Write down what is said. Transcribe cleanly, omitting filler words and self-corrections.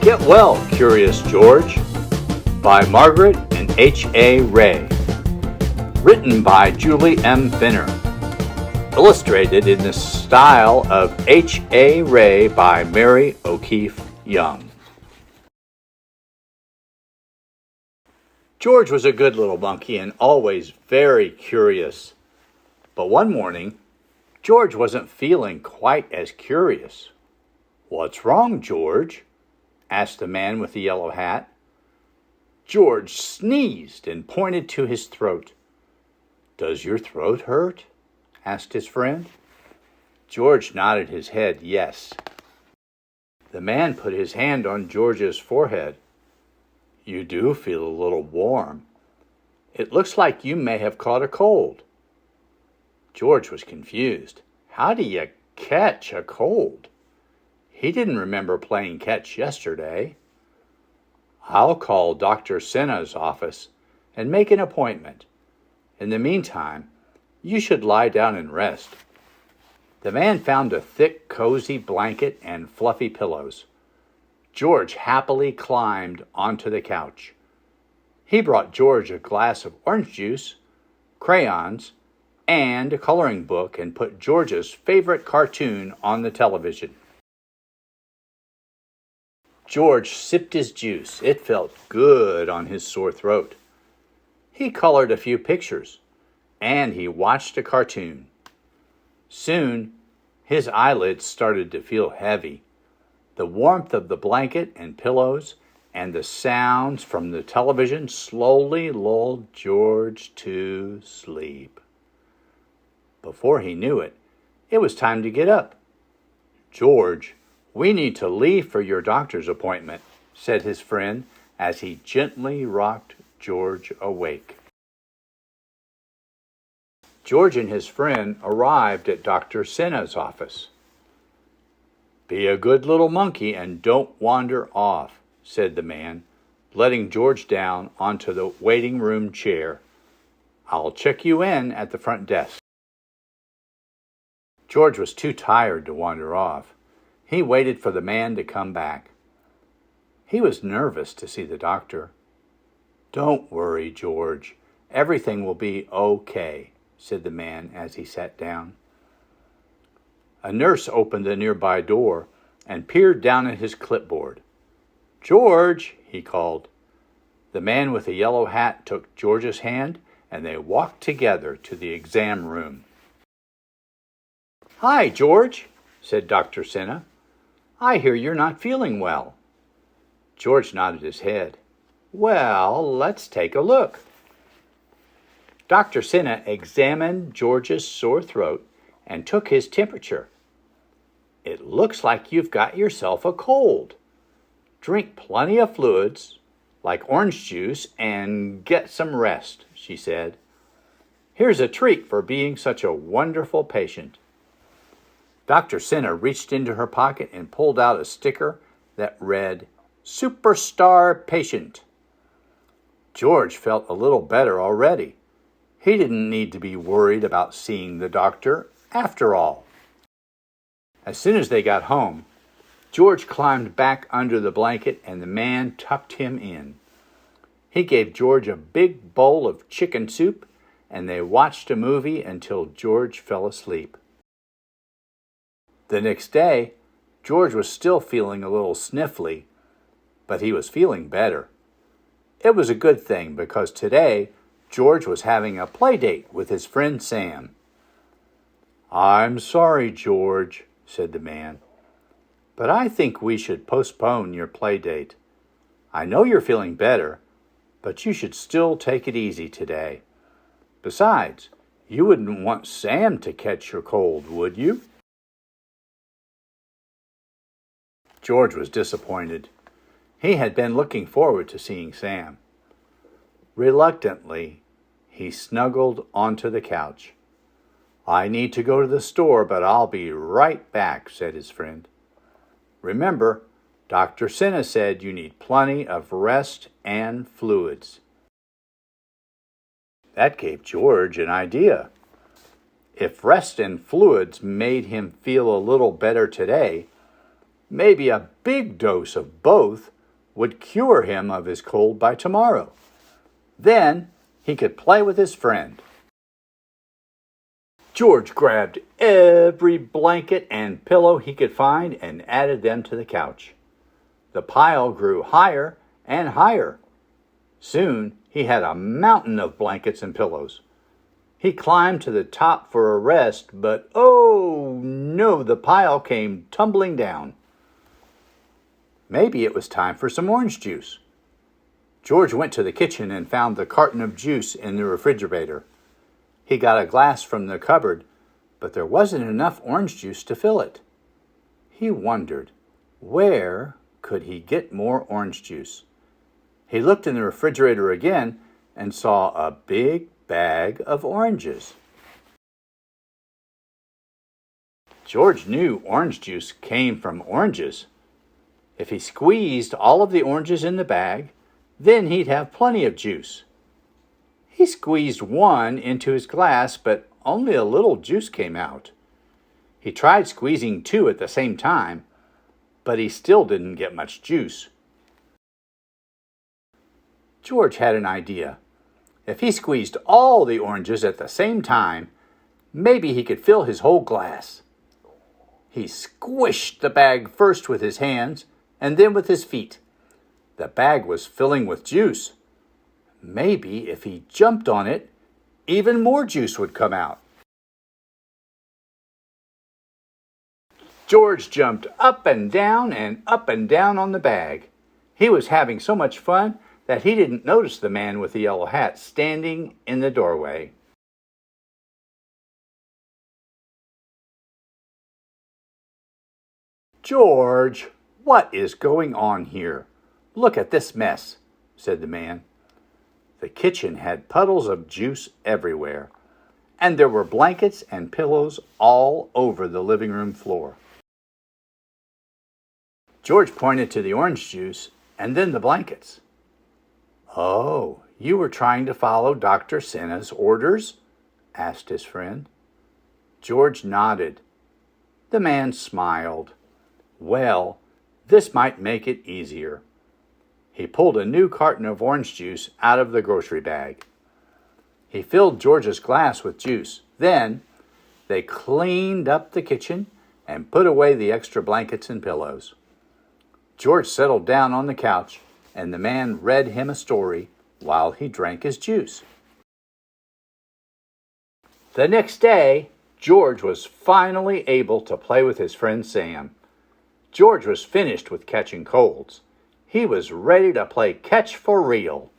Get Well, Curious George by Margaret and H.A. Ray. Written by Julie M. Finner. Illustrated in the style of H.A. Ray by Mary O'Keefe Young. George was a good little monkey and always very curious. But one morning, George wasn't feeling quite as curious. "What's wrong, George?" asked the man with the yellow hat. George sneezed and pointed to his throat. "Does your throat hurt?" asked his friend. George nodded his head yes. The man put his hand on George's forehead. "You do feel a little warm. It looks like you may have caught a cold." George was confused. How do you catch a cold? He didn't remember playing catch yesterday. "I'll call Dr. Senna's office and make an appointment. In the meantime, you should lie down and rest." The man found a thick, cozy blanket and fluffy pillows. George happily climbed onto the couch. He brought George a glass of orange juice, crayons, and a coloring book and put George's favorite cartoon on the television. George sipped his juice. It felt good on his sore throat. He colored a few pictures, and he watched a cartoon. Soon, his eyelids started to feel heavy. The warmth of the blanket and pillows and the sounds from the television slowly lulled George to sleep. Before he knew it, it was time to get up. "George, we need to leave for your doctor's appointment," said his friend as he gently rocked George awake. George and his friend arrived at Dr. Senna's office. "Be a good little monkey and don't wander off," said the man, letting George down onto the waiting room chair. "I'll check you in at the front desk." George was too tired to wander off. He waited for the man to come back. He was nervous to see the doctor. "Don't worry, George. Everything will be okay," said the man as he sat down. A nurse opened a nearby door and peered down at his clipboard. "George," he called. The man with the yellow hat took George's hand and they walked together to the exam room. "Hi, George," said Dr. Senna. "I hear you're not feeling well." George nodded his head. "Well, let's take a look." Dr. Senna examined George's sore throat and took his temperature. "It looks like you've got yourself a cold. Drink plenty of fluids, like orange juice, and get some rest," she said. "Here's a treat for being such a wonderful patient." Dr. Senna reached into her pocket and pulled out a sticker that read, "Superstar Patient." George felt a little better already. He didn't need to be worried about seeing the doctor after all. As soon as they got home, George climbed back under the blanket and the man tucked him in. He gave George a big bowl of chicken soup and they watched a movie until George fell asleep. The next day, George was still feeling a little sniffly, but he was feeling better. It was a good thing because today George was having a play date with his friend Sam. "I'm sorry, George," said the man, "but I think we should postpone your play date. I know you're feeling better, but you should still take it easy today. Besides, you wouldn't want Sam to catch your cold, would you?" George was disappointed. He had been looking forward to seeing Sam. Reluctantly, he snuggled onto the couch. "I need to go to the store, but I'll be right back," said his friend. "Remember, Dr. Senna said you need plenty of rest and fluids." That gave George an idea. If rest and fluids made him feel a little better today, Maybe a big dose of both would cure him of his cold by tomorrow. Then he could play with his friend. George grabbed every blanket and pillow he could find and added them to the couch. The pile grew higher and higher. Soon he had a mountain of blankets and pillows. He climbed to the top for a rest, but oh no, the pile came tumbling down. Maybe it was time for some orange juice. George went to the kitchen and found the carton of juice in the refrigerator. He got a glass from the cupboard, but there wasn't enough orange juice to fill it. He wondered, where could he get more orange juice? He looked in the refrigerator again and saw a big bag of oranges. George knew orange juice came from oranges. If he squeezed all of the oranges in the bag, then he'd have plenty of juice. He squeezed one into his glass, but only a little juice came out. He tried squeezing two at the same time, but he still didn't get much juice. George had an idea. If he squeezed all the oranges at the same time, maybe he could fill his whole glass. He squished the bag first with his hands and then with his feet. The bag was filling with juice. Maybe if he jumped on it, even more juice would come out. George jumped up and down on the bag. He was having so much fun that he didn't notice the man with the yellow hat standing in the doorway. "George, what is going on here? Look at this mess," said the man. The kitchen had puddles of juice everywhere, and there were blankets and pillows all over the living room floor. George pointed to the orange juice and then the blankets. "Oh, you were trying to follow Dr. Senna's orders?" asked his friend. George nodded. The man smiled. Well, this might make it easier. He pulled a new carton of orange juice out of the grocery bag. He filled George's glass with juice. Then they cleaned up the kitchen and put away the extra blankets and pillows. George settled down on the couch, and the man read him a story while he drank his juice. The next day, George was finally able to play with his friend Sam. George was finished with catching colds. He was ready to play catch for real.